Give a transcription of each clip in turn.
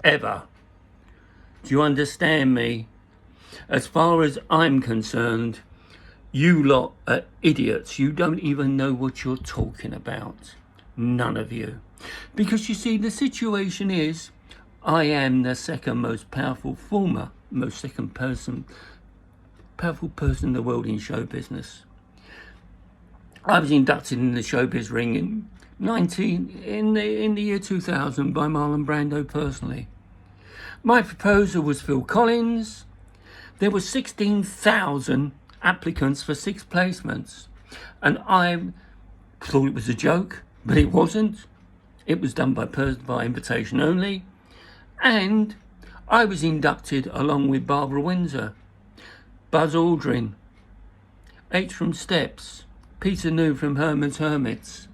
ever. Do you understand me? As far as I'm concerned, you lot are idiots. You don't even know what you're talking about. None of you. Because you see, the situation is, I am the second most powerful powerful person in the world in show business. I was inducted in the showbiz ring in the year 2000 by Marlon Brando personally. My proposer was Phil Collins. There were 16,000 applicants for 6 placements, and I thought it was a joke, but it wasn't. It was done by invitation only, and I was inducted along with Barbara Windsor, Buzz Aldrin, H from Steps, Peter New from Herman's Hermits.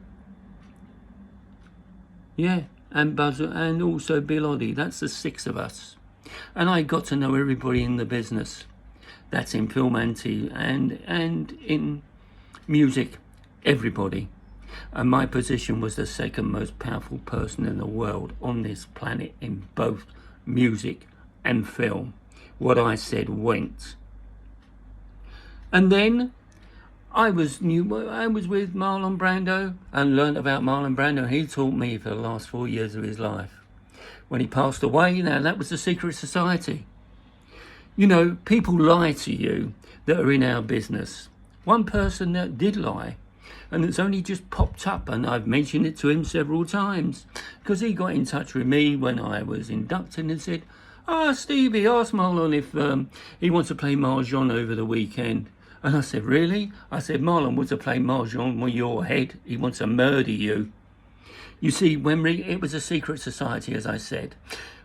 Yeah, and Buzz, and also Bill Oddie. That's the 6 of us. And I got to know everybody in the business. That's in film and TV and in music, everybody. And my position was the second most powerful person in the world on this planet in both music and film. What I said went. And then I was with Marlon Brando and learned about Marlon Brando. He taught me for the last 4 years of his life. When he passed away, now that was the secret society. You know, people lie to you that are in our business. One person that did lie, and it's only just popped up, and I've mentioned it to him several times, because he got in touch with me when I was inducted and said, Stevie, ask Marlon if he wants to play Mahjong over the weekend. And I said, really? I said, Marlon wants to play Mahjong with your head. He wants to murder you. You see, when it was a secret society, as I said,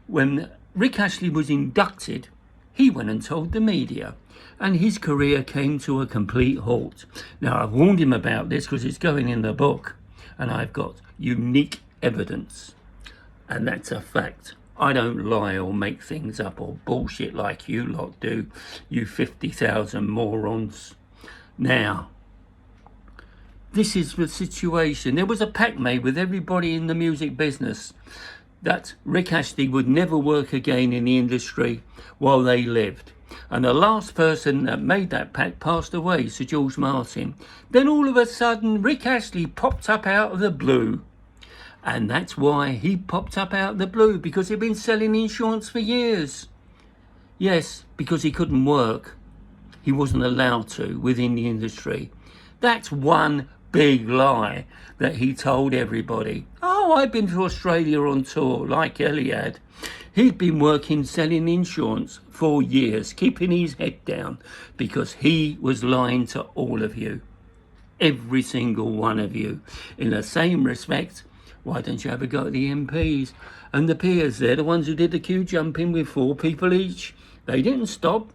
when Rick Astley was inducted, he went and told the media, and his career came to a complete halt. Now, I've warned him about this because it's going in the book, and I've got unique evidence, and that's a fact. I don't lie or make things up or bullshit like you lot do, you 50,000 morons. Now, this is the situation. There was a pact made with everybody in the music business that Rick Astley would never work again in the industry while they lived. And the last person that made that pact passed away, Sir George Martin. Then all of a sudden, Rick Astley popped up out of the blue. And that's why he popped up out of the blue, because he'd been selling insurance for years. Yes, because he couldn't work. He wasn't allowed to within the industry. That's one big lie that he told everybody. Oh, I've been to Australia on tour, like Eliad. He'd been working selling insurance for years, keeping his head down, because he was lying to all of you. Every single one of you. In the same respect, why don't you have a go at the MPs and the peers? They're the ones who did the queue jumping with 4 people each. They didn't stop.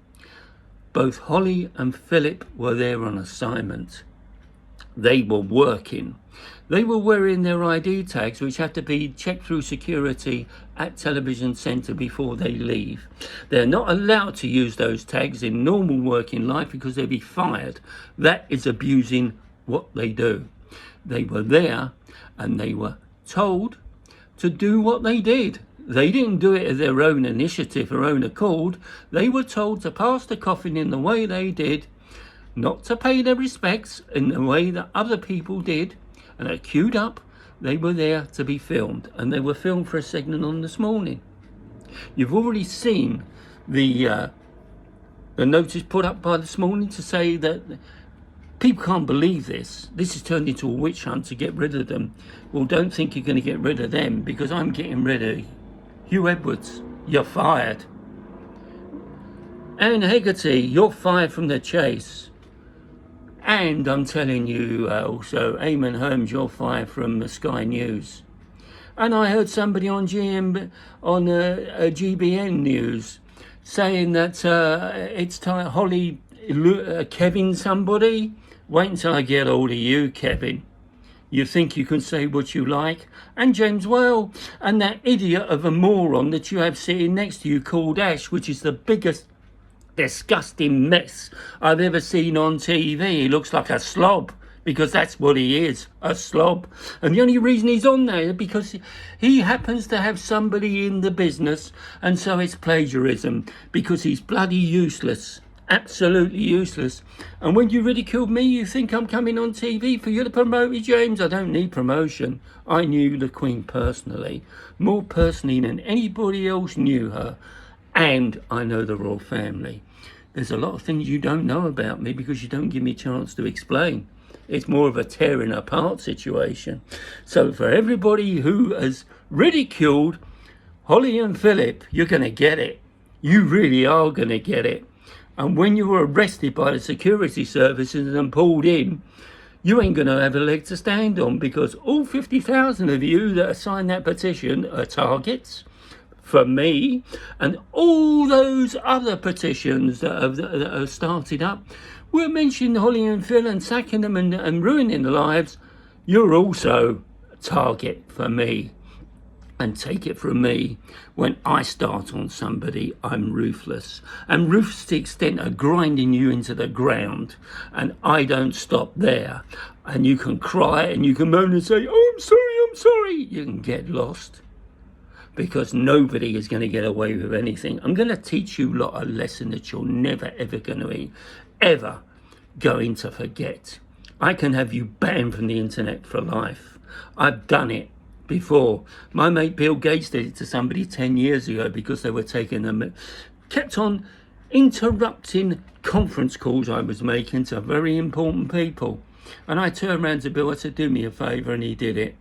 Both Holly and Philip were there on assignment. They were working. They were wearing their ID tags, which had to be checked through security at Television Centre before they leave. They're not allowed to use those tags in normal working life because they'll be fired. That is abusing what they do. They were there and they were told to do what they did. They didn't do it of their own initiative or own accord. They were told to pass the coffin in the way they did, not to pay their respects in the way that other people did, and are queued up. They were there to be filmed, and they were filmed for a segment on This Morning. You've already seen the notice put up by This Morning to say that people can't believe this. This has turned into a witch hunt to get rid of them. Well, don't think you're going to get rid of them, because I'm getting rid of Hugh Edwards. You're fired. Anne Hegarty, you're fired from The Chase. And I'm telling you also, Eamon Holmes, you're fired from the Sky News. And I heard somebody on GBN News saying that it's time Holly, Kevin somebody. Wait until I get hold of you, Kevin. You think you can say what you like? And James Whale, and that idiot of a moron that you have sitting next to you called Ash, which is the biggest disgusting mess I've ever seen on TV. He looks like a slob, because that's what he is, a slob. And the only reason he's on there is because he happens to have somebody in the business, and so it's plagiarism, because he's bloody useless, absolutely useless. And when you ridiculed me, you think I'm coming on TV for you to promote me, James? I don't need promotion. I knew the Queen personally, more personally than anybody else knew her, and I know the royal family. There's a lot of things you don't know about me because you don't give me a chance to explain. It's more of a tearing apart situation. So for everybody who has ridiculed Holly and Philip, you're going to get it. You really are going to get it. And when you were arrested by the security services and pulled in, you ain't going to have a leg to stand on, because all 50,000 of you that have signed that petition are targets for me, and all those other petitions that have started up, we're mentioning Holly and Phil and sacking them and ruining their lives. You're also a target for me. And take it from me, when I start on somebody, I'm ruthless. And ruthless to the extent of grinding you into the ground. And I don't stop there. And you can cry and you can moan and say, oh, I'm sorry. You can get lost, because nobody is going to get away with anything. I'm going to teach you a lot of lessons that you're never, ever going to forget. I can have you banned from the internet for life. I've done it before. My mate Bill Gates did it to somebody 10 years ago because they were taking them, kept on interrupting conference calls I was making to very important people. And I turned around to Bill, I said, do me a favour, and he did it.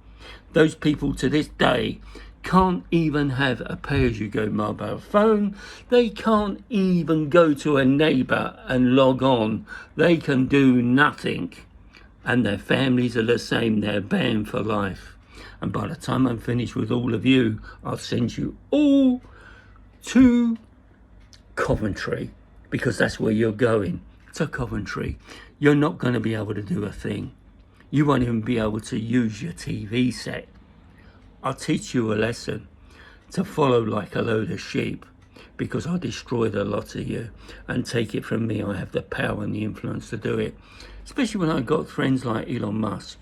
Those people to this day can't even have a pay-as-you-go mobile phone. They can't even go to a neighbour and log on. They can do nothing. And their families are the same. They're banned for life. And by the time I'm finished with all of you, I'll send you all to Coventry, because that's where you're going, to Coventry. You're not going to be able to do a thing. You won't even be able to use your TV set. I'll teach you a lesson to follow like a load of sheep, because I destroyed a lot of you. And take it from me, I have the power and the influence to do it. Especially when I got friends like Elon Musk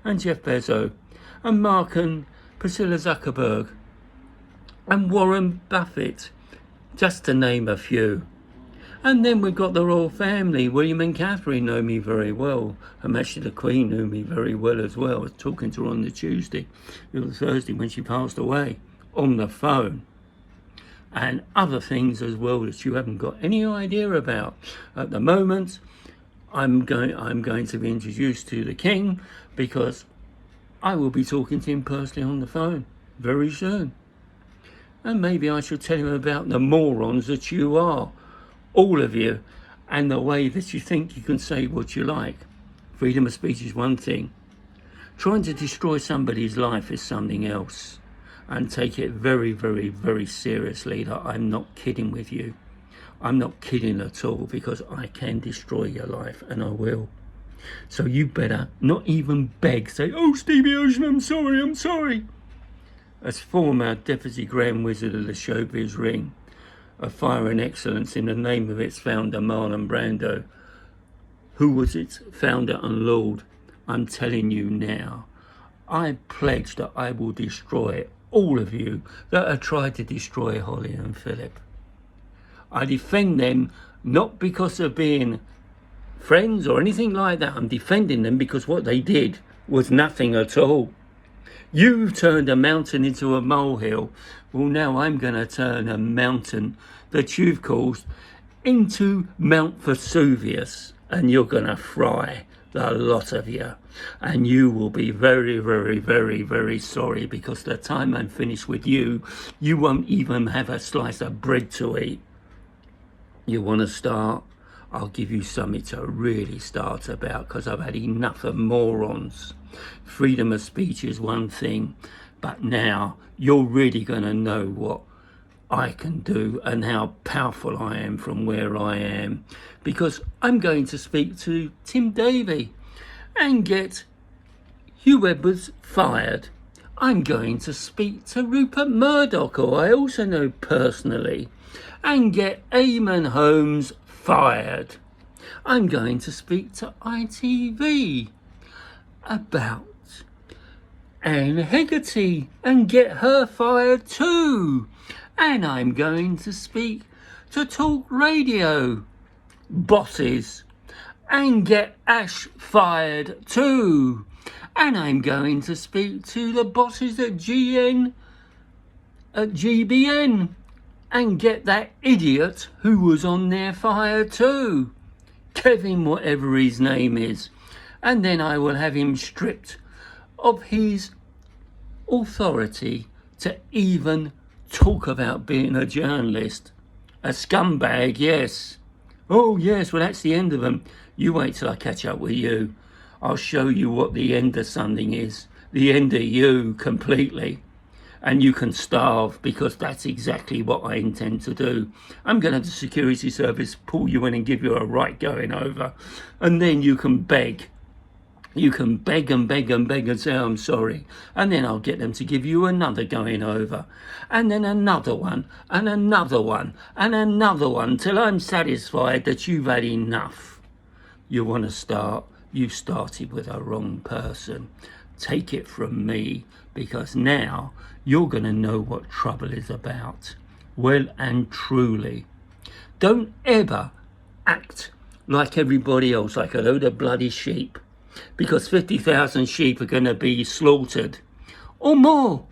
and Jeff Bezos and Mark and Priscilla Zuckerberg and Warren Buffett, just to name a few. And then we've got the royal family. William and Catherine know me very well. And actually the Queen knew me very well as well. I was talking to her on the Tuesday, or the Thursday when she passed away, on the phone. And other things as well that you haven't got any idea about. At the moment, I'm going to be introduced to the King, because I will be talking to him personally on the phone very soon. And maybe I should tell him about the morons that you are, all of you, and the way that you think you can say what you like. Freedom of speech is one thing. Trying to destroy somebody's life is something else. And take it very, very, very seriously that I'm not kidding with you. I'm not kidding at all, because I can destroy your life, and I will. So you better not even beg, say, oh, Stevie Ocean, I'm sorry. As former Deputy Grand Wizard of the Showbiz Ring, of Fire and Excellence, in the name of its founder, Marlon Brando, who was its founder and lord, I'm telling you now, I pledge that I will destroy all of you that have tried to destroy Holly and Philip. I defend them not because of being friends or anything like that. I'm defending them because what they did was nothing at all. You turned a mountain into a molehill. Well, now I'm going to turn a mountain that you've caused into Mount Vesuvius, and you're going to fry the lot of you. And you will be very, very, very, very sorry, because the time I'm finished with you, you won't even have a slice of bread to eat. You want to start? I'll give you something to really start about, because I've had enough of morons. Freedom of speech is one thing, but now you're really going to know what I can do and how powerful I am from where I am, because I'm going to speak to Tim Davie and get Hugh Edwards fired. I'm going to speak to Rupert Murdoch, who I also know personally, and get Eamon Holmes fired. I'm going to speak to ITV about Anne Hegarty and get her fired too. And I'm going to speak to talk radio bosses and get Ash fired too. And I'm going to speak to the bosses at GBN and get that idiot who was on there fired too. Kevin, whatever his name is. And then I will have him stripped of his authority to even talk about being a journalist. A scumbag, yes. Oh, yes, well, that's the end of them. You wait till I catch up with you. I'll show you what the end of something is. The end of you completely. And you can starve, because that's exactly what I intend to do. I'm going to have the security service pull you in and give you a right going over. And then you can beg. You can beg and beg and beg and say, I'm sorry. And then I'll get them to give you another going over. And then another one, and another one, and another one, till I'm satisfied that you've had enough. You want to start? You started with a wrong person. Take it from me, because now you're going to know what trouble is about. Well and truly. Don't ever act like everybody else, like a load of bloody sheep. Because 50,000 sheep are going to be slaughtered, or more.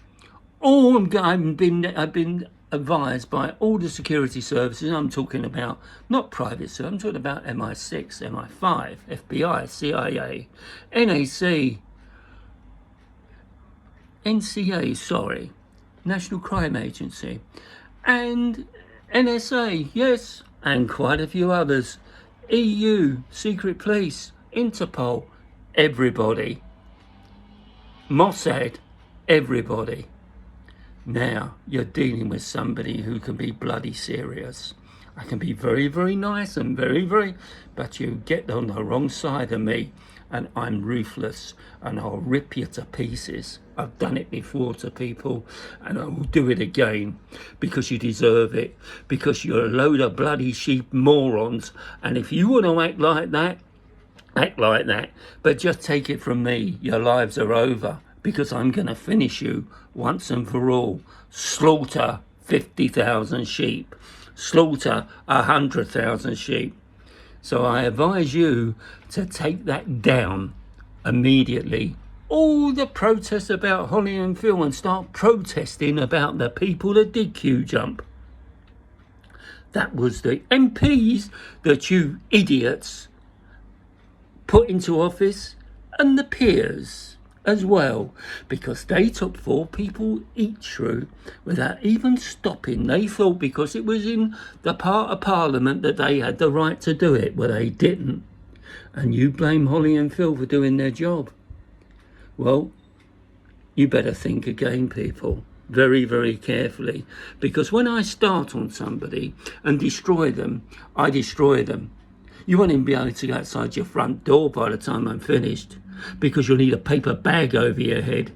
I've been advised by all the security services. I'm talking about not private, so I'm talking about MI6, MI5, FBI, CIA, NAC, NCA, National Crime Agency, and NSA, yes, and quite a few others, EU, Secret Police, Interpol. Everybody. Mossad. Everybody. Now, you're dealing with somebody who can be bloody serious. I can be very, very nice and very, but you get on the wrong side of me and I'm ruthless and I'll rip you to pieces. I've done it before to people and I will do it again because you deserve it, because you're a load of bloody sheep morons. And if you want to act like that, but just take it from me, your lives are over, because I'm going to finish you once and for all. Slaughter 50,000 sheep, slaughter 100,000 sheep. So I advise you to take that down immediately. All the protests about Holly and Phil, and start protesting about the people that did queue jump. That was the MPs that you idiots put into office, and the peers as well, because they took 4 people each through without even stopping. They thought because it was in the part of Parliament that they had the right to do it. Well, they didn't. And you blame Holly and Phil for doing their job. Well, you better think again, people. Very, very carefully. Because when I start on somebody and destroy them, I destroy them. You won't even be able to go outside your front door by the time I'm finished, because you'll need a paper bag over your head.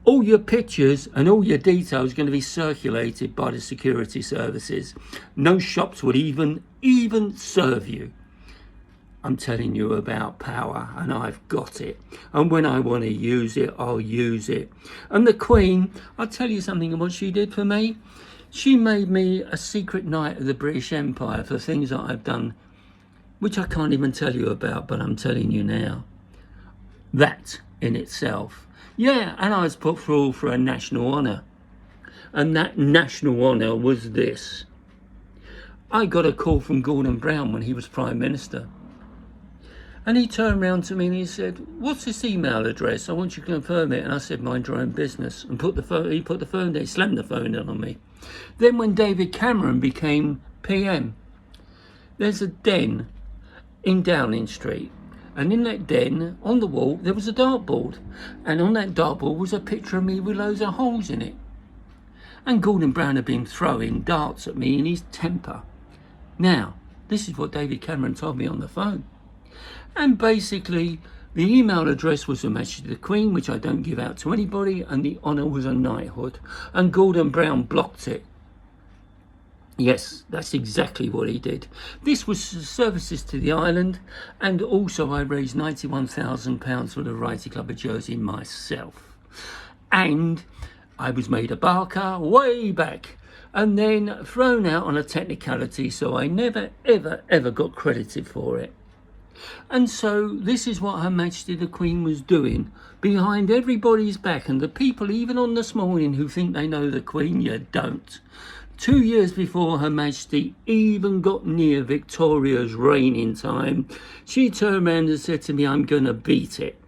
All your pictures and all your details are going to be circulated by the security services. No shops would even serve you. I'm telling you about power, and I've got it. And when I want to use it, I'll use it. And the Queen, I'll tell you something of what she did for me. She made me a secret knight of the British Empire for things that I've done, which I can't even tell you about, but I'm telling you now. That in itself. Yeah, and I was put through for a national honour. And that national honour was this. I got a call from Gordon Brown when he was Prime Minister. And he turned around to me and he said, what's this email address? I want you to confirm it. And I said, mind your own business. And he put the phone down, he slammed the phone down on me. Then when David Cameron became PM, there's a den in Downing Street, and in that den on the wall there was a dartboard, and on that dartboard was a picture of me with loads of holes in it. And Gordon Brown had been throwing darts at me in his temper. Now, this is what David Cameron told me on the phone. And basically the email address was a message to the Queen, which I don't give out to anybody, and the honour was a knighthood, and Gordon Brown blocked it. Yes, that's exactly what he did. This was services to the island, and also I raised £91,000 for the Variety Club of Jersey myself. And I was made a barker way back, and then thrown out on a technicality, so I never, ever, ever got credited for it. And so this is what Her Majesty the Queen was doing behind everybody's back, and the people even on this morning who think they know the Queen, you don't. 2 years before Her Majesty even got near Victoria's reigning time, she turned around and said to me, I'm going to beat it.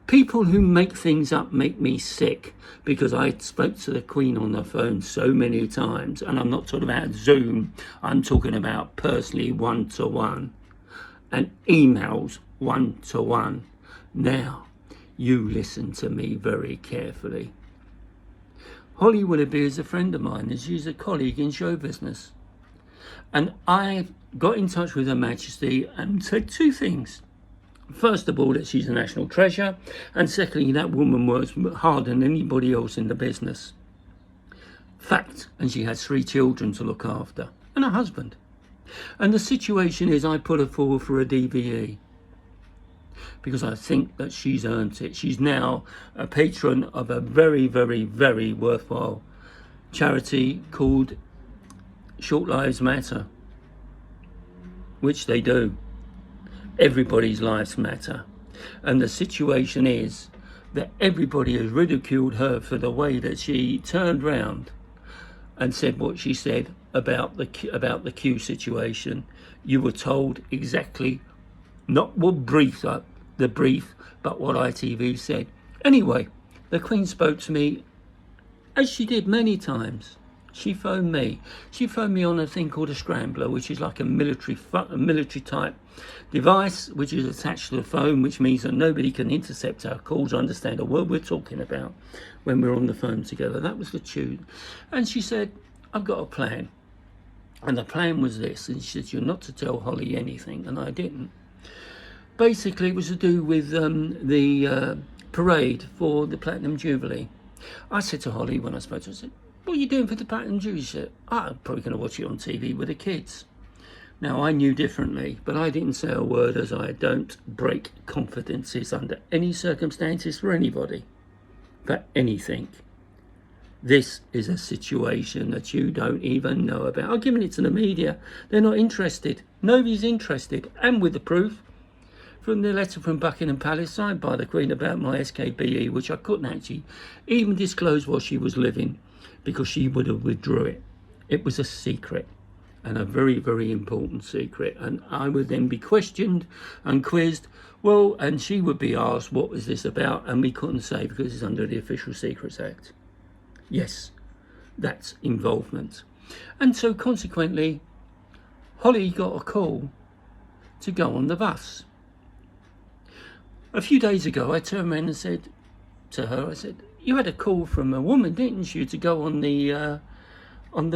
People who make things up make me sick, because I spoke to the Queen on the phone so many times, and I'm not talking about Zoom, I'm talking about personally one-to-one, and emails one-to-one. Now, you listen to me very carefully. Holly Willoughby is a friend of mine, and she's a colleague in show business. And I got in touch with Her Majesty and said two things. First of all, that she's a national treasure, and secondly, that woman works harder than anybody else in the business. Fact, and she has 3 children to look after, and a husband. And the situation is, I put her forward for a DVE because I think that she's earned it. She's now a patron of a very, very, very worthwhile charity called Short Lives Matter, which they do. Everybody's lives matter. And the situation is that everybody has ridiculed her for the way that she turned round and said what she said about the Q situation. You were told exactly not what the brief, but what ITV said. Anyway, the Queen spoke to me, as she did many times. She phoned me. She phoned me on a thing called a scrambler, which is like a military type device, which is attached to the phone, which means that nobody can intercept our calls or understand a word we're talking about when we're on the phone together. That was the tune. And she said, I've got a plan. And the plan was this. And she said, you're not to tell Holly anything. And I didn't. Basically, it was to do with the parade for the Platinum Jubilee. I said to Holly when I spoke to her, I said, what are you doing for the Platinum Jubilee? She said, I'm probably going to watch it on TV with the kids. Now, I knew differently, but I didn't say a word, as I don't break confidences under any circumstances for anybody, for anything. This is a situation that you don't even know about. I've given it to the media. They're not interested. Nobody's interested. And with the proof from the letter from Buckingham Palace signed by the Queen about my SKBE, which I couldn't actually even disclose while she was living, because she would have withdrew it. It was a secret, and a very, very important secret. And I would then be questioned and quizzed. Well, and she would be asked, what was this about? And we couldn't say because it's under the Official Secrets Act. Yes, that's involvement. And so consequently, Holly got a call to go on the bus. A few days ago, I turned around and said to her, I said, you had a call from a woman, didn't you, to go on the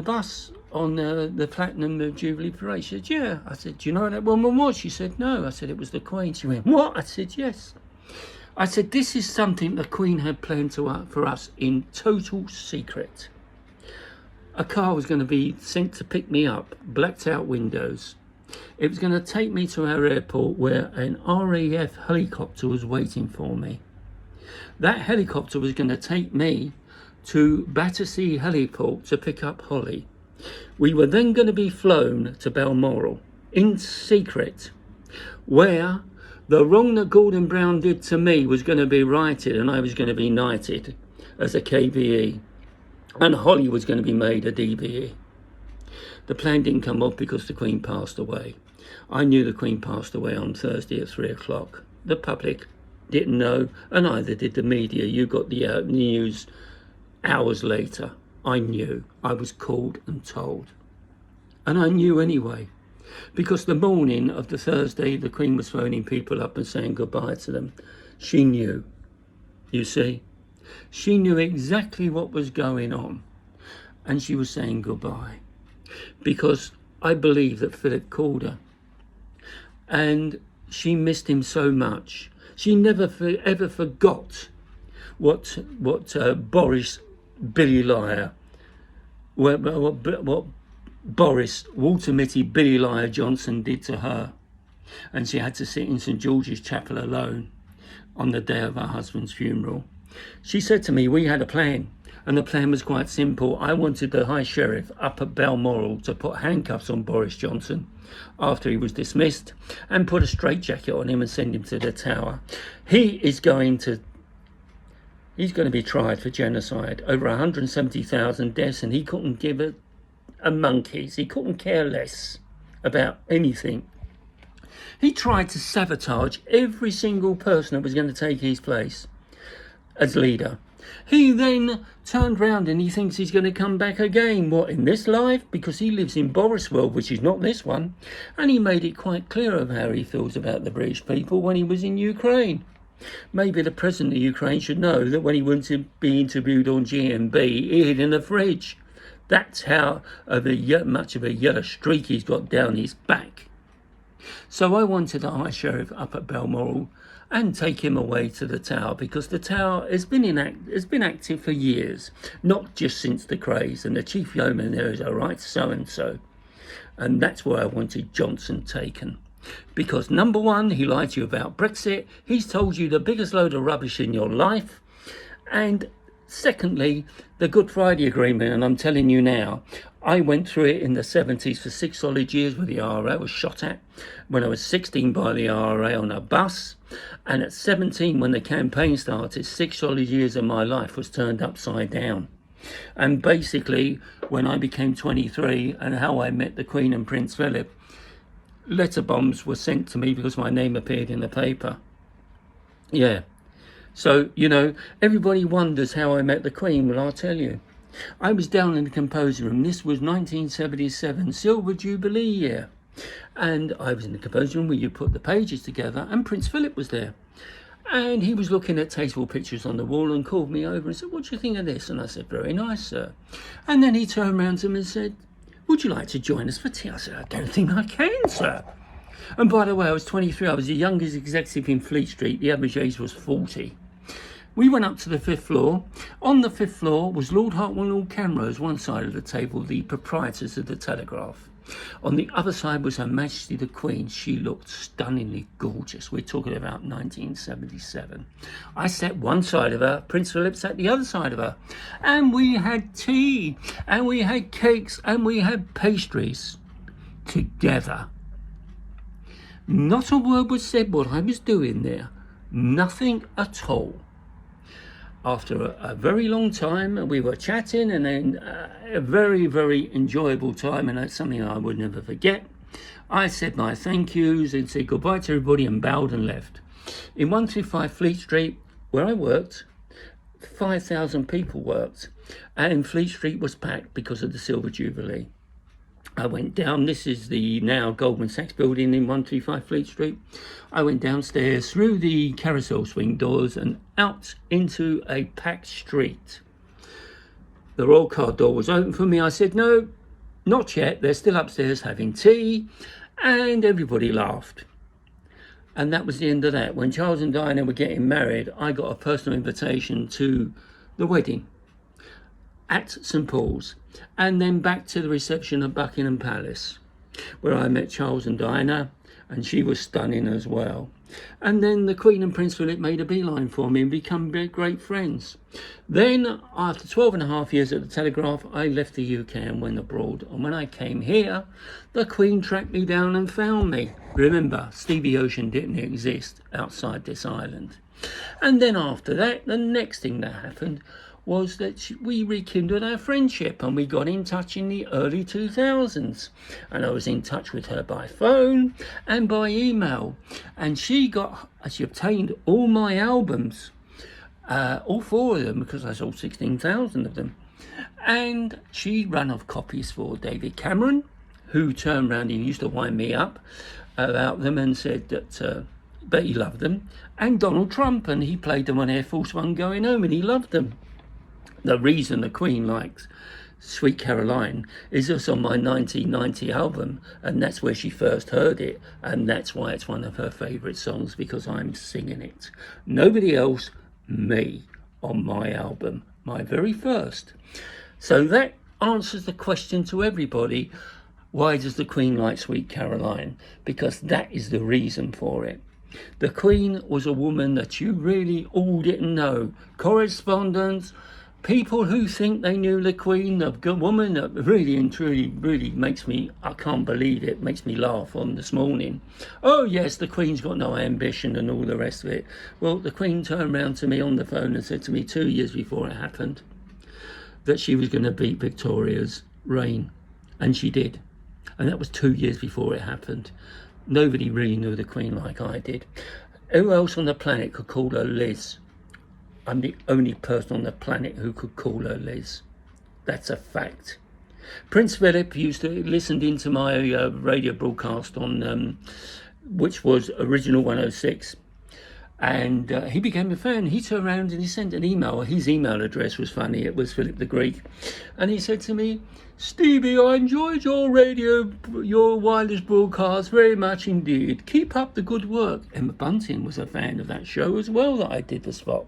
bus on the Platinum Jubilee Parade? She said, yeah. I said, do you know who that woman was? She said, no. I said, it was the Queen. She went, what? I said, yes. I said, this is something the Queen had planned for us in total secret. A car was going to be sent to pick me up, blacked out windows. It was going to take me to our airport where an RAF helicopter was waiting for me. That helicopter was going to take me to Battersea Heliport to pick up Holly. We were then going to be flown to Balmoral in secret, where the wrong that Gordon Brown did to me was going to be righted, and I was going to be knighted as a KBE, and Holly was going to be made a DBE. The plan didn't come off because the Queen passed away. I knew the Queen passed away on Thursday at 3 o'clock. The public didn't know, and neither did the media. You got the news hours later. I knew. I was called and told. And I knew anyway, because the morning of the Thursday, the Queen was phoning people up and saying goodbye to them. She knew, you see. She knew exactly what was going on, and she was saying goodbye. Because I believe that Philip called her, and she missed him so much. She never ever forgot what Boris Billy Liar, what Walter Mitty, Billy Lyle Johnson did to her. And she had to sit in St George's Chapel alone on the day of her husband's funeral. She said to me, we had a plan, and the plan was quite simple. I wanted the High Sheriff up at Balmoral to put handcuffs on Boris Johnson after he was dismissed and put a straitjacket on him and send him to the Tower. He's going to be tried for genocide, over 170,000 deaths, and he couldn't give a monkey's. He couldn't care less about anything. He tried to sabotage every single person that was going to take his place as leader. He then turned round and he thinks he's going to come back again. What, in this life? Because he lives in Boris world, which is not this one. And he made it quite clear of how he feels about the British people when he was in Ukraine. Maybe the president of Ukraine should know that when he went to be interviewed on GMB, he hid in the fridge. That's how much of a yellow streak he's got down his back. So I wanted the High Sheriff up at Balmoral and take him away to the Tower, because the Tower has been active for years, not just since the craze, and the chief yeoman there is a right so-and-so. And that's why I wanted Johnson taken. Because number one, he lied to you about Brexit. He's told you the biggest load of rubbish in your life. And secondly, the Good Friday Agreement, and I'm telling you now, I went through it in the 70s for 6 solid years with the IRA. I was shot at when I was 16 by the IRA on a bus. And at 17, when the campaign started, 6 solid years of my life was turned upside down. And basically, when I became 23 and how I met the Queen and Prince Philip, letter bombs were sent to me because my name appeared in the paper. Yeah. So, everybody wonders how I met the Queen. Well, I'll tell you. I was down in the composer room. This was 1977, Silver Jubilee year. And I was in the composer room where you put the pages together, and Prince Philip was there. And he was looking at tasteful pictures on the wall and called me over and said, "What do you think of this?" And I said, "Very nice, sir." And then he turned around to me and said, "Would you like to join us for tea?" I said, "I don't think I can, sir." And by the way, I was 23. I was the youngest executive in Fleet Street. The average age was 40. We went up to the 5th floor. On the 5th floor was Lord Hartwell and Lord Camrose, one side of the table, the proprietors of the Telegraph. On the other side was Her Majesty the Queen. She looked stunningly gorgeous. We're talking about 1977. I sat one side of her, Prince Philip sat the other side of her. And we had tea, and we had cakes, and we had pastries together. Not a word was said what I was doing there. Nothing at all. After a very long time, we were chatting, and then a very, very enjoyable time, and that's something I would never forget. I said my thank yous and said goodbye to everybody and bowed and left. In 125 Fleet Street, where I worked, 5,000 people worked, and Fleet Street was packed because of the Silver Jubilee. I went down, this is the now Goldman Sachs building in 135 Fleet Street. I went downstairs through the carousel swing doors and out into a packed street. The royal car door was open for me. I said, "No, not yet. They're still upstairs having tea." And everybody laughed. And that was the end of that. When Charles and Diana were getting married, I got a personal invitation to the wedding at St Paul's, and then back to the reception at Buckingham Palace, where I met Charles and Diana, and she was stunning as well. And then the Queen and Prince Philip made a beeline for me and become great friends. Then, after 12 and a half years at the Telegraph, I left the UK and went abroad. And when I came here, the Queen tracked me down and found me. Remember, Stevie Ocean didn't exist outside this island. And then after that, the next thing that happened was that we rekindled our friendship, and we got in touch in the early 2000s. And I was in touch with her by phone and by email. And she obtained all my albums, all 4 of them, because I sold 16,000 of them. And she ran off copies for David Cameron, who turned around and used to wind me up about them and said that, but he loved them. And Donald Trump, and he played them on Air Force One going home, and he loved them. The reason the Queen likes Sweet Caroline is it's on my 1990 album, and that's where she first heard it, and that's why it's one of her favourite songs, because I'm singing it. Nobody else, me, on my album, my very first. So that answers the question to everybody, why does the Queen like Sweet Caroline? Because that is the reason for it. The Queen was a woman that you really all didn't know. Correspondents, people who think they knew the Queen, a good woman that really and truly really makes me, I can't believe it, makes me laugh on this morning. Oh yes, the Queen's got no ambition and all the rest of it. Well, the Queen turned around to me on the phone and said to me 2 years before it happened that she was going to beat Victoria's reign. And she did. And that was 2 years before it happened. Nobody really knew the Queen like I did. Who else on the planet could call her Liz? I'm the only person on the planet who could call her Liz. That's a fact. Prince Philip used to listen into my radio broadcast on, which was Original 106. And he became a fan. He turned around and he sent an email. His email address was funny. It was Philip the Greek. And he said to me, Stevie, I enjoyed your wireless broadcast very much indeed. Keep up the good work. Emma Bunting was a fan of that show as well that I did the spot.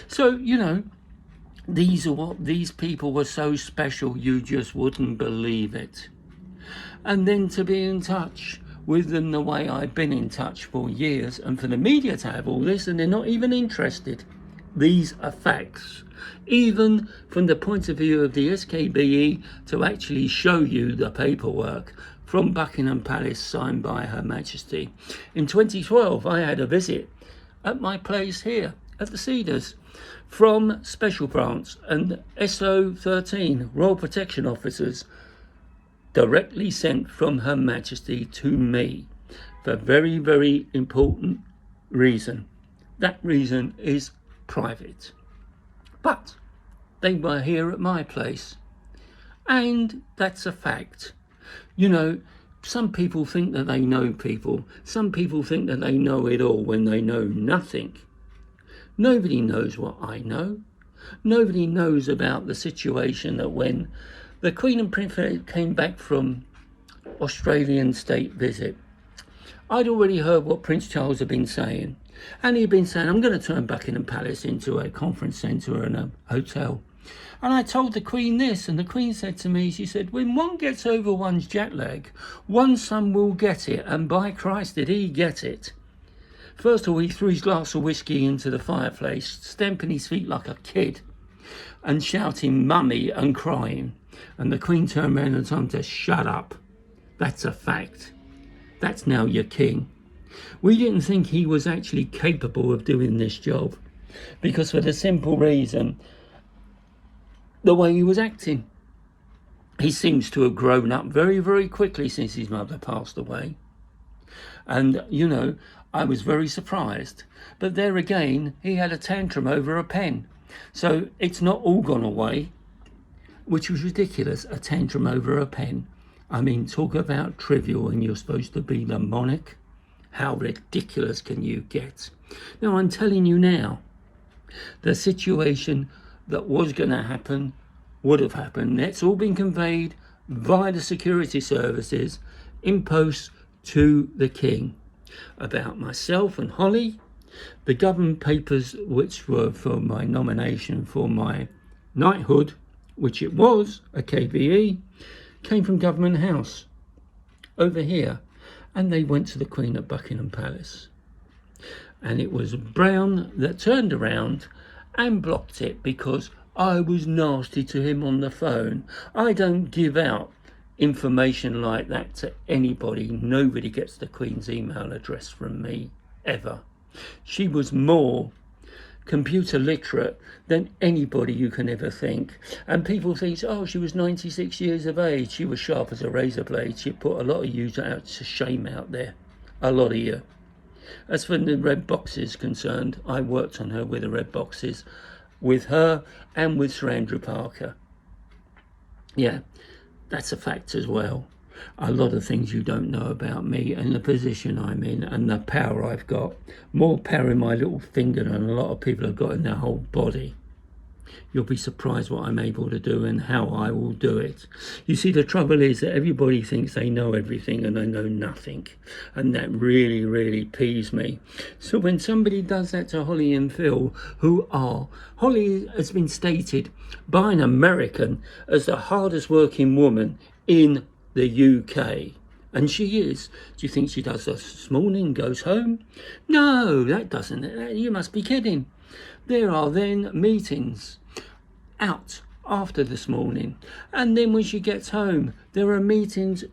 So, you know, these people were so special you just wouldn't believe it. And then to be in touch with them the way I've been in touch for years, and for the media to have all this and they're not even interested. These are facts. Even from the point of view of the SKBE to actually show you the paperwork from Buckingham Palace signed by Her Majesty. In 2012, I had a visit at my place here at the Cedars from Special Branch and SO13 Royal Protection Officers directly sent from Her Majesty to me for a very, very important reason. That reason is private. But they were here at my place. And that's a fact. You know, some people think that they know people. Some people think that they know it all when they know nothing. Nobody knows what I know. Nobody knows about the situation that when the Queen and Prince Philip came back from Australian state visit, I'd already heard what Prince Charles had been saying. And he'd been saying, I'm going to turn Buckingham Palace into a conference centre and a hotel. And I told the Queen this, and the Queen said to me, she said, when one gets over one's jet lag, one's son will get it, and by Christ did he get it. First of all, he threw his glass of whiskey into the fireplace, stamping his feet like a kid, and shouting mummy and crying. And the Queen turned around and told him to shut up. That's a fact. That's now your king. We didn't think he was actually capable of doing this job because for the simple reason, the way he was acting. He seems to have grown up very, very quickly since his mother passed away. And, you know, I was very surprised. But there again, he had a tantrum over a pen. So it's not all gone away, which was ridiculous, a tantrum over a pen. I mean, talk about trivial and you're supposed to be the monarch. How ridiculous can you get? Now, I'm telling you now, the situation that was going to happen would have happened. That's all been conveyed via the security services in post to the King. About myself and Holly, the government papers which were for my nomination for my knighthood, which it was, a KBE, came from Government House over here. And they went to the Queen at Buckingham Palace. And it was Brown that turned around and blocked it because I was nasty to him on the phone. I don't give out information like that to anybody. Nobody gets the Queen's email address from me, ever. She was more computer literate than anybody you can ever think. And people think, oh, she was 96 years of age. She was sharp as a razor blade. She put a lot of you out to shame out there. A lot of you. As for the red boxes concerned, I worked on her with the red boxes, with her and with Sir Andrew Parker. Yeah, that's a fact as well. A lot of things you don't know about me and the position I'm in and the power I've got. More power in my little finger than a lot of people have got in their whole body. You'll be surprised what I'm able to do and how I will do it. You see, the trouble is that everybody thinks they know everything and they know nothing. And that really, really peeves me. So when somebody does that to Holly and Phil, Holly has been stated by an American as the hardest working woman in the UK. And she is. Do you think she does this morning, goes home? No, that doesn't. You must be kidding. There are then meetings out after this morning. And then when she gets home, there are meetings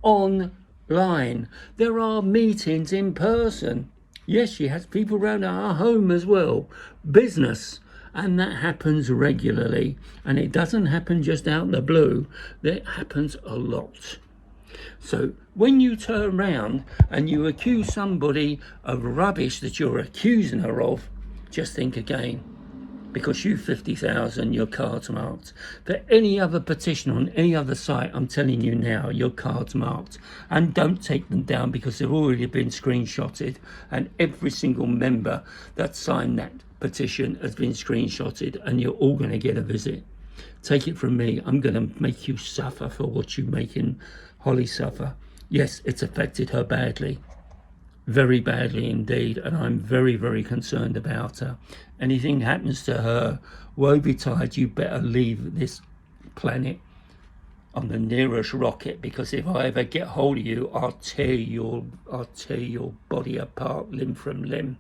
online. There are meetings in person. Yes, she has people around her home as well. Business. And that happens regularly. And it doesn't happen just out in the blue. That happens a lot. So when you turn around and you accuse somebody of rubbish that you're accusing her of, just think again, because you 50,000, your card's marked. For any other petition on any other site, I'm telling you now, your card's marked. And don't take them down because they've already been screenshotted, and every single member that signed that petition has been screenshotted, and you're all going to get a visit. Take it from me, I'm going to make you suffer for what you're making Holly suffer. Yes, it's affected her badly. Very badly indeed, and I'm very, very concerned about her. Anything happens to her, woe betide, you better leave this planet on the nearest rocket, because if I ever get hold of you, I'll tear your body apart limb from limb.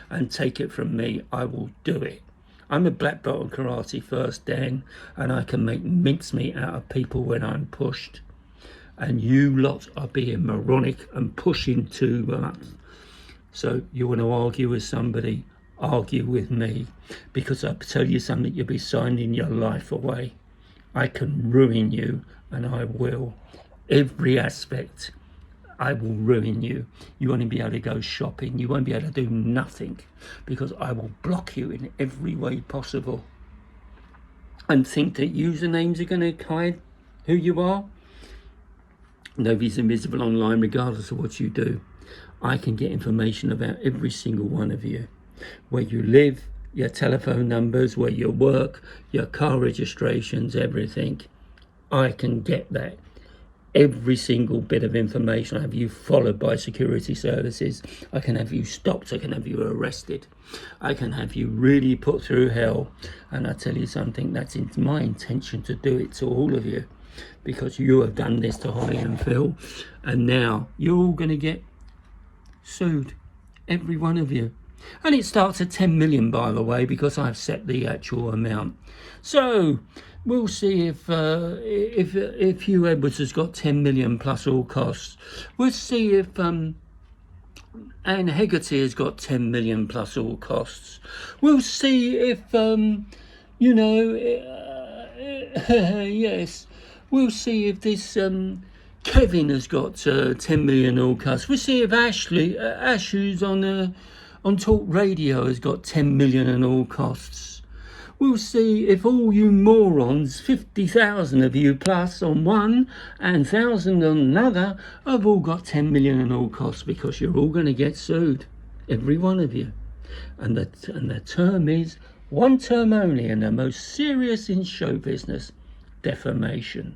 And take it from me, I will do it. I'm a black belt in karate first, Dan, and I can make mincemeat out of people when I'm pushed. And you lot are being moronic and pushing too much. So you want to argue with somebody, argue with me, because I tell you something, you'll be signing your life away. I can ruin you, and I will. Every aspect, I will ruin you. You won't be able to go shopping. You won't be able to do nothing, because I will block you in every way possible. And think that usernames are going to hide who you are? Nobody's invisible online regardless of what you do. I can get information about every single one of you. Where you live, your telephone numbers, where you work, your car registrations, everything. I can get that. Every single bit of information. I have you followed by security services. I can have you stopped. I can have you arrested. I can have you really put through hell. And I tell you something, that's my intention to do it to all of you. Because you have done this to Holly and Phil, and now you're all going to get sued, every one of you. And it starts at 10 million, by the way, because I've set the actual amount. So we'll see if Hugh Edwards has got 10 million plus all costs. We'll see if Anne Hegarty has got 10 million plus all costs. We'll see if yes. We'll see if this Kevin has got 10 million all costs. We'll see if Ash, who's on Talk Radio, has got 10 million in all costs. We'll see if all you morons, 50,000 of you plus on one and 1,000 on another, have all got 10 million in all costs, because you're all going to get sued, every one of you. And the term is one term only, and the most serious in show business: defamation.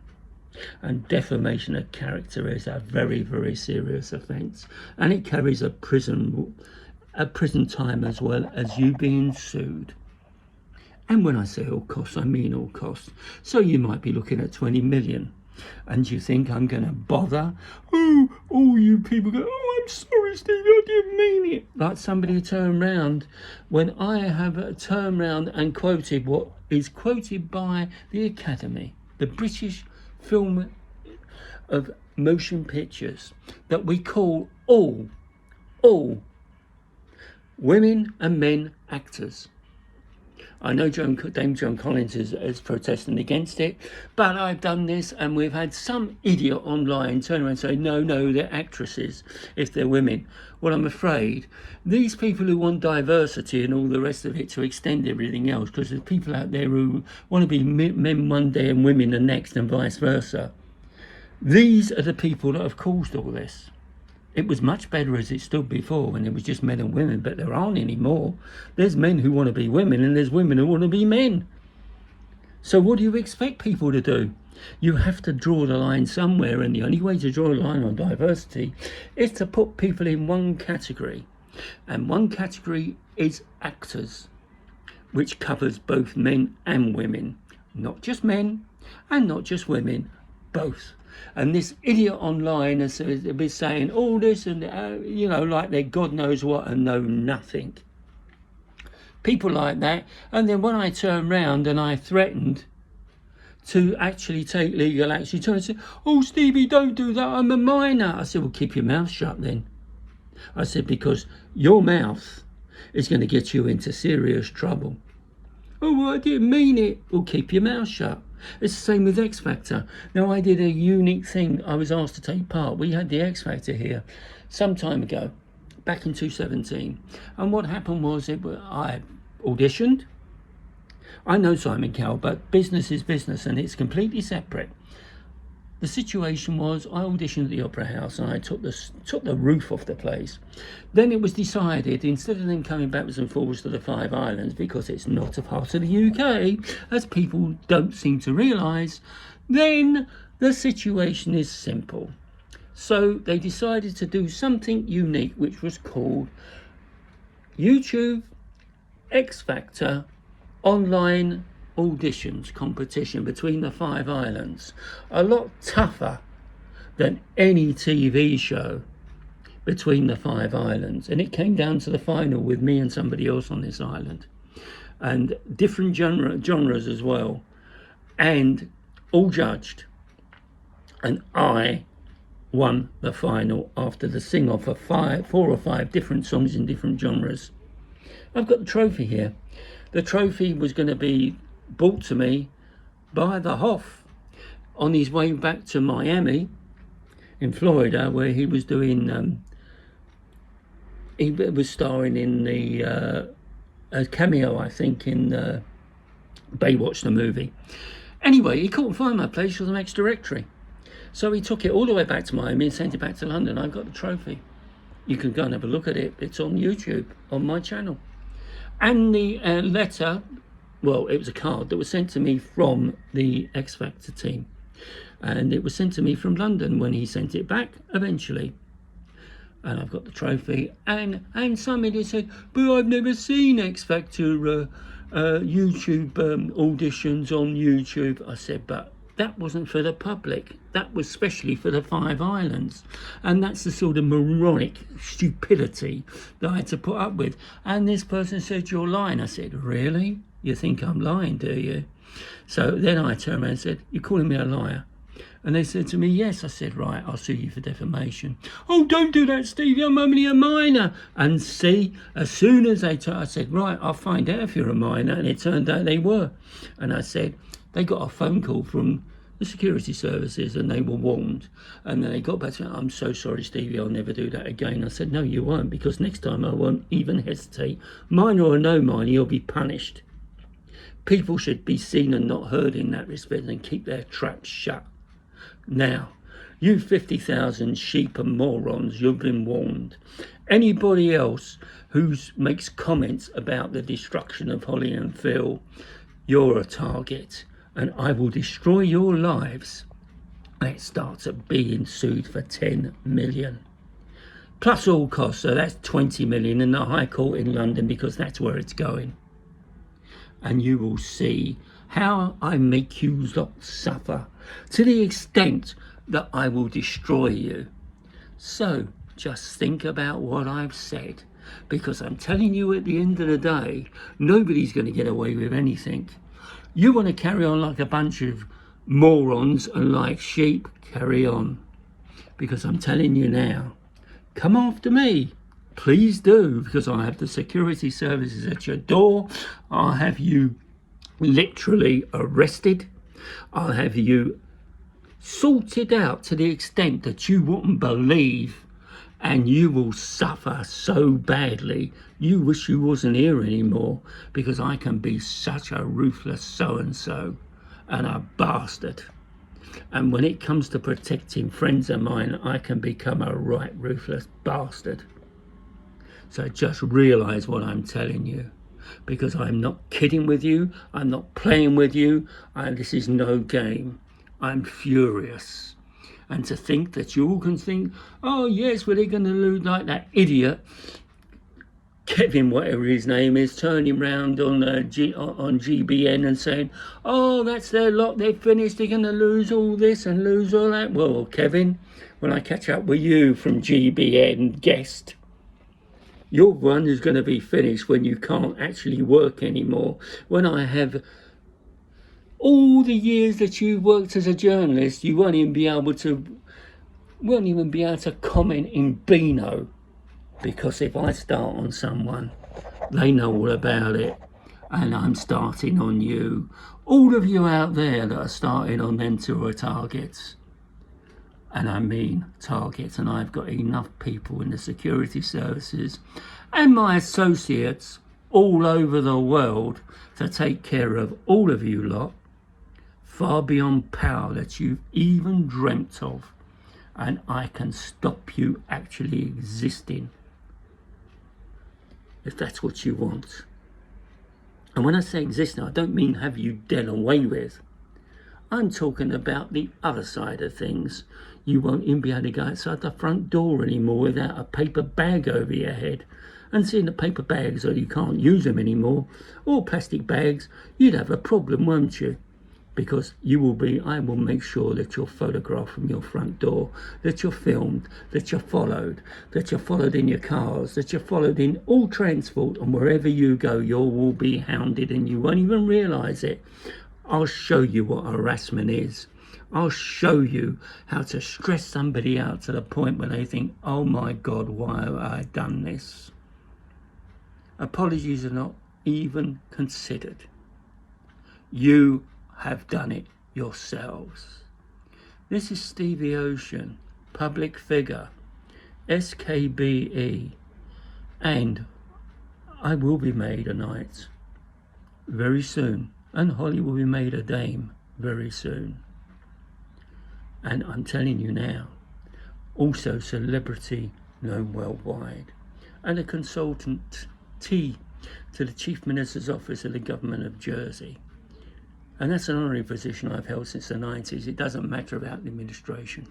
And defamation of character is a very, very serious offence, and it carries a prison time as well as you being sued. And when I say all costs, I mean all costs. So you might be looking at 20 million, and you think I'm going to bother? Oh, all you people go, oh, I'm sorry, Steve, I didn't mean it. Like somebody turned round when I have turned round and quoted what is quoted by the Academy, the British Film of Motion Pictures, that we call all women and men actors. I know Dame Joan Collins is protesting against it, but I've done this, and we've had some idiot online turn around and say, no, they're actresses if they're women. Well, I'm afraid these people who want diversity and all the rest of it to extend everything else, because there's people out there who want to be men one day and women the next, and vice versa. These are the people that have caused all this. It was much better as it stood before, when it was just men and women, but there aren't any more. There's men who want to be women, and there's women who want to be men. So what do you expect people to do? You have to draw the line somewhere, and the only way to draw a line on diversity is to put people in one category. And one category is actors, which covers both men and women. Not just men and not just women, both. And this idiot online has been saying all this and, like they're God knows what and know nothing. People like that. And then when I turned round and I threatened to actually take legal action, he turned and said, "Oh, Stevie, don't do that. I'm a minor." I said, "Well, keep your mouth shut then." I said, because your mouth is going to get you into serious trouble. "Oh, well, I didn't mean it." Well, keep your mouth shut. It's the same with X Factor. Now, I did a unique thing. I was asked to take part. We had the X Factor here some time ago, back in 2017. And what happened was I auditioned. I know Simon Cowell, but business is business and it's completely separate. The situation was I auditioned at the Opera House and I took the roof off the place. Then it was decided, instead of them coming backwards and forwards to the Five Islands, because it's not a part of the UK, as people don't seem to realise, then the situation is simple. So they decided to do something unique, which was called YouTube X Factor online auditions competition between the Five Islands. A lot tougher than any TV show between the Five Islands. And it came down to the final with me and somebody else on this island. And different genres as well. And all judged. And I won the final after the sing-off of 4 or 5 different songs in different genres. I've got the trophy here. The trophy was going to be brought to me by the Hoff on his way back to Miami in Florida, where he was doing he was starring in the a cameo, I think, in Baywatch the movie. Anyway, he couldn't find my place with an ex directory, so he took it all the way back to Miami and sent it back to London. I got the trophy. You can go and have a look at it. It's on YouTube on my channel. And the letter, well, it was a card that was sent to me from the X Factor team. And it was sent to me from London when he sent it back eventually. And I've got the trophy. And somebody said, "But I've never seen X Factor YouTube auditions on YouTube." I said, "But that wasn't for the public. That was specially for the Five Islands." And that's the sort of moronic stupidity that I had to put up with. And this person said, "You're lying." I said, "Really? You think I'm lying, do you?" So then I turned around and said, "You're calling me a liar?" And they said to me, "Yes." I said, "Right, I'll sue you for defamation." "Oh, don't do that, Stevie, I'm only a minor." And see, as soon as I said, "Right, I'll find out if you're a minor." And it turned out they were. And I said, they got a phone call from the security services and they were warned. And then they got back to me, "I'm so sorry, Stevie, I'll never do that again." I said, "No, you won't, because next time I won't even hesitate. Minor or no minor, you'll be punished." People should be seen and not heard in that respect and keep their traps shut. Now, you 50,000 sheep and morons, you've been warned. Anybody else who makes comments about the destruction of Holly and Phil, you're a target. And I will destroy your lives. And it starts at being sued for 10 million. Plus all costs, so that's 20 million in the High Court in London, because that's where it's going. And you will see how I make you lot suffer, to the extent that I will destroy you. So just think about what I've said, because I'm telling you, at the end of the day, nobody's going to get away with anything. You want to carry on like a bunch of morons and like sheep, carry on. Because I'm telling you now, come after me. Please do, because I have the security services at your door. I'll have you literally arrested. I'll have you sorted out to the extent that you wouldn't believe. And you will suffer so badly, you wish you wasn't here anymore, because I can be such a ruthless so-and-so and a bastard. And when it comes to protecting friends of mine, I can become a right ruthless bastard. So just realise what I'm telling you. because I'm not kidding with you, I'm not playing with you, and this is no game. I'm furious. And to think that you all can think, oh yes, well they're going to lose, like that idiot Kevin, whatever his name is, turning round on GBN and saying, oh, that's their lot, they're finished, they're going to lose all this and lose all that. Well, Kevin, when I catch up with you from GBN guest, you're one who's going to be finished when you can't actually work anymore. When I have all the years that you've worked as a journalist, you won't even be able to comment in Beano. Because if I start on someone, they know all about it, and I'm starting on you. All of you out there that are starting on them two are targets. And I mean targets, and I've got enough people in the security services and my associates all over the world to take care of all of you lot, far beyond power that you've even dreamt of. And I can stop you actually existing, if that's what you want. And when I say existing, I don't mean have you done away with. I'm talking about the other side of things. You won't even be able to go outside the front door anymore without a paper bag over your head. And seeing the paper bags, or you can't use them anymore, or plastic bags, you'd have a problem, won't you? Because I will make sure that you're photographed from your front door, that you're filmed, that you're followed in your cars, that you're followed in all transport, and wherever you go, you will be hounded and you won't even realise it. I'll show you what harassment is. I'll show you how to stress somebody out to the point where they think, oh my God, why have I done this? Apologies are not even considered. You have done it yourselves. This is Stevie Ocean, public figure, SKBE, and I will be made a knight very soon, and Holly will be made a dame very soon. And I'm telling you now, also celebrity known worldwide, and a consultant to the Chief Minister's Office of the Government of Jersey. And that's an honorary position I've held since the 90s. It doesn't matter about the administration.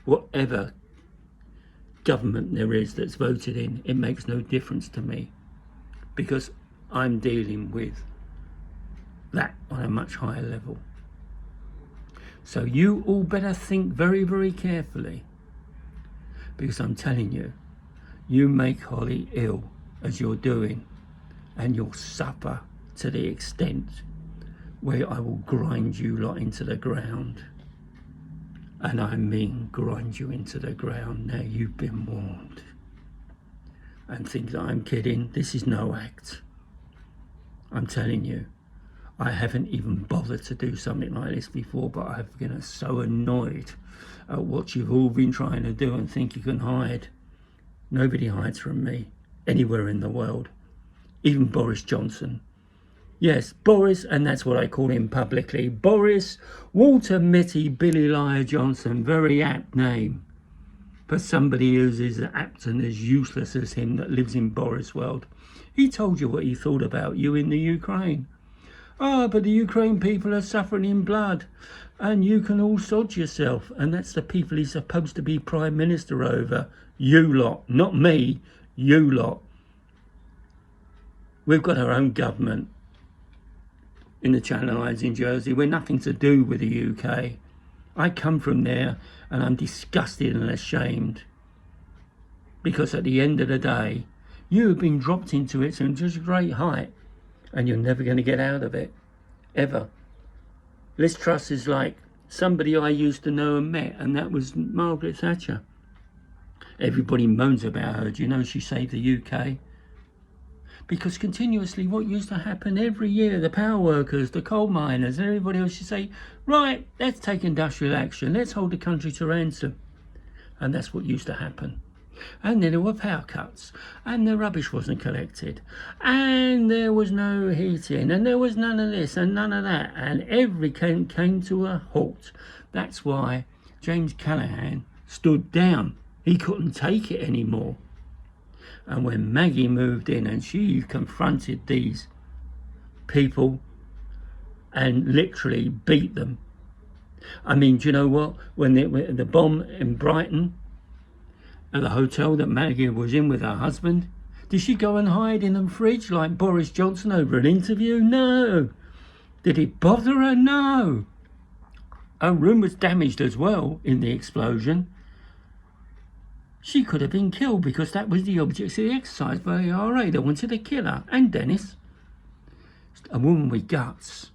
Whatever government there is that's voted in, it makes no difference to me, because I'm dealing with that on a much higher level. So you all better think very, very carefully, because I'm telling you, you make Holly ill as you're doing, and you'll suffer to the extent where I will grind you lot into the ground. And I mean grind you into the ground. Now you've been warned. And think that I'm kidding. This is no act. I'm telling you, I haven't even bothered to do something like this before, but I've been so annoyed at what you've all been trying to do and think you can hide. Nobody hides from me anywhere in the world. Even Boris Johnson. Yes, Boris, and that's what I call him publicly. Boris Walter Mitty Billy Liar Johnson. Very apt name for somebody who's as apt and as useless as him that lives in Boris world. He told you what he thought about you in the Ukraine. Oh, but the Ukraine people are suffering in blood, and you can all sod yourself. And that's the people he's supposed to be Prime Minister over. You lot, not me, you lot. We've got our own government in the Channel Islands in Jersey. We're nothing to do with the UK. I come from there and I'm disgusted and ashamed, because at the end of the day, you have been dropped into it from such a great height and you're never going to get out of it, ever. Liz Truss is like somebody I used to know and met, and that was Margaret Thatcher. Everybody moans about her. Do you know she saved the UK? Because continuously what used to happen every year, the power workers, the coal miners, and everybody else should say, right, let's take industrial action, let's hold the country to ransom. And that's what used to happen. And then there were power cuts, and the rubbish wasn't collected, and there was no heating, and there was none of this and none of that, and everything came to a halt. That's why James Callaghan stood down. He couldn't take it anymore. And when Maggie moved in and she confronted these people and literally beat them. I mean, do you know what? When the bomb in Brighton, at the hotel that Maggie was in with her husband, did she go and hide in the fridge like Boris Johnson over an interview? No. Did it bother her? No. Her room was damaged as well in the explosion. She could have been killed because that was the object of the exercise by the IRA. They wanted to kill her and Dennis. A woman with guts.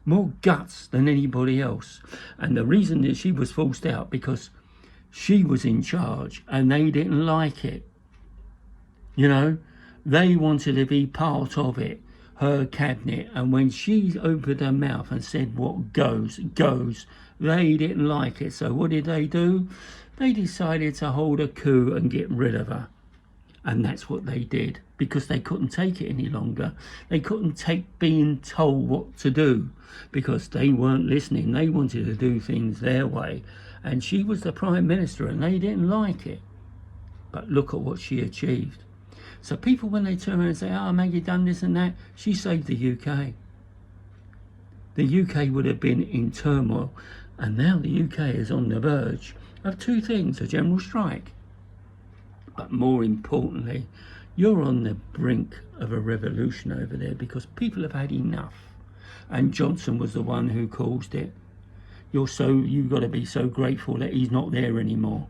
More guts than anybody else. And the reason that she was forced out because she was in charge and they didn't like it. You know, they wanted to be part of it, her cabinet. And when she opened her mouth and said what goes, goes, they didn't like it. So what did they do? They decided to hold a coup and get rid of her. And that's what they did because they couldn't take it any longer. They couldn't take being told what to do because they weren't listening. They wanted to do things their way. And she was the Prime Minister and they didn't like it. But look at what she achieved. So people, when they turn around and say, oh, Maggie done this and that, she saved the UK. The UK would have been in turmoil. And now the UK is on the verge of two things, a general strike. But more importantly, you're on the brink of a revolution over there because people have had enough. And Johnson was the one who caused it. You've got to be so grateful that he's not there anymore.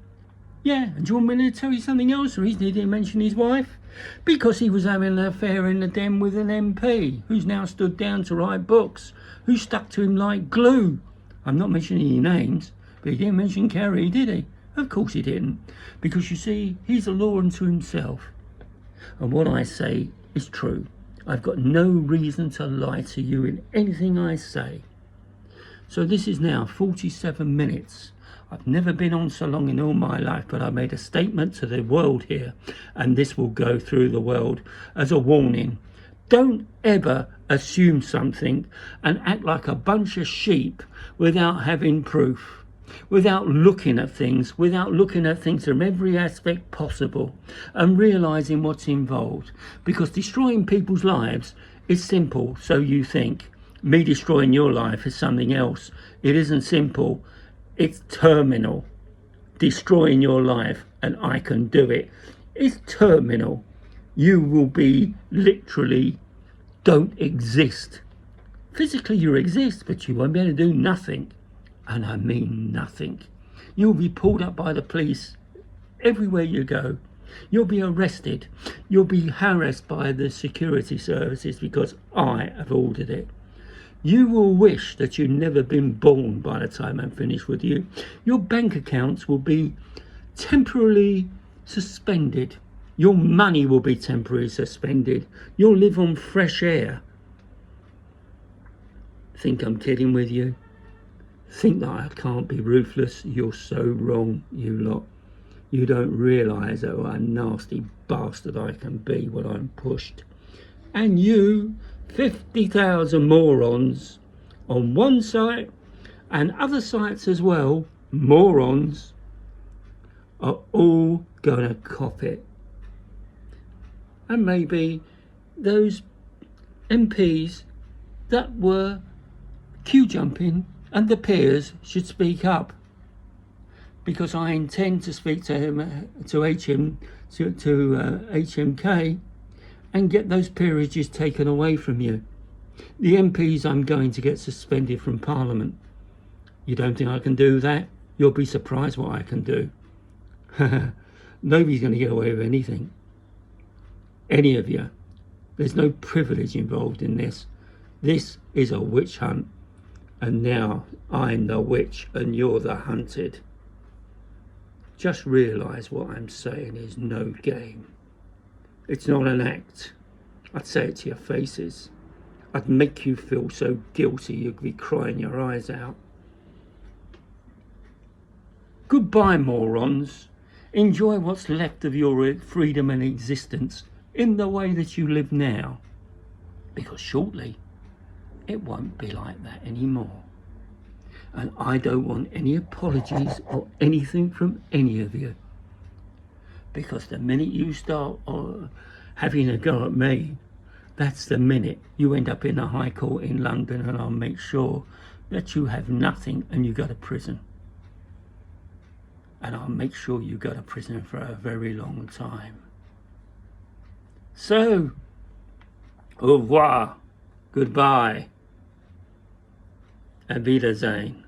Yeah, and do you want me to tell you something else? The reason he didn't mention his wife? Because he was having an affair in the den with an MP who's now stood down to write books, who stuck to him like glue. I'm not mentioning any names, but he didn't mention Kerry, did he? Of course he didn't. Because you see, he's a law unto himself. And what I say is true. I've got no reason to lie to you in anything I say. So this is now 47 minutes. I've never been on so long in all my life, but I made a statement to the world here, and this will go through the world as a warning. Don't ever assume something and act like a bunch of sheep without having proof, without looking at things from every aspect possible and realising what's involved. Because destroying people's lives is simple, so you think. Me destroying your life is something else. It isn't simple. It's terminal. Destroying your life, and I can do it, is terminal. You will be literally don't exist. Physically you exist, but you won't be able to do nothing. And I mean nothing. You'll be pulled up by the police everywhere you go. You'll be arrested. You'll be harassed by the security services because I have ordered it. You will wish that you'd never been born by the time I'm finished with you. Your bank accounts will be temporarily suspended. Your money will be temporarily suspended. You'll live on fresh air. Think I'm kidding with you? Think that I can't be ruthless? You're so wrong, you lot. You don't realise what a nasty bastard I can be when I'm pushed. And you, 50,000 morons on one site and other sites as well, morons, are all going to cop it. And maybe those MPs that were queue jumping and the peers should speak up, because I intend to speak to him, to HMK, and get those peerages taken away from you. The MPs I'm going to get suspended from Parliament. You don't think I can do that? You'll be surprised what I can do. Nobody's going to get away with anything. Any of you. There's no privilege involved in this. This is a witch hunt. And now I'm the witch and you're the hunted. Just realise what I'm saying is no game. It's not an act. I'd say it to your faces. I'd make you feel so guilty you'd be crying your eyes out. Goodbye, morons. Enjoy what's left of your freedom and existence in the way that you live now. Because shortly, it won't be like that anymore. And I don't want any apologies or anything from any of you. Because the minute you start having a go at me, that's the minute you end up in the High Court in London, and I'll make sure that you have nothing and you go to prison. And I'll make sure you go to prison for a very long time. So, au revoir, goodbye, auf Wiedersehen.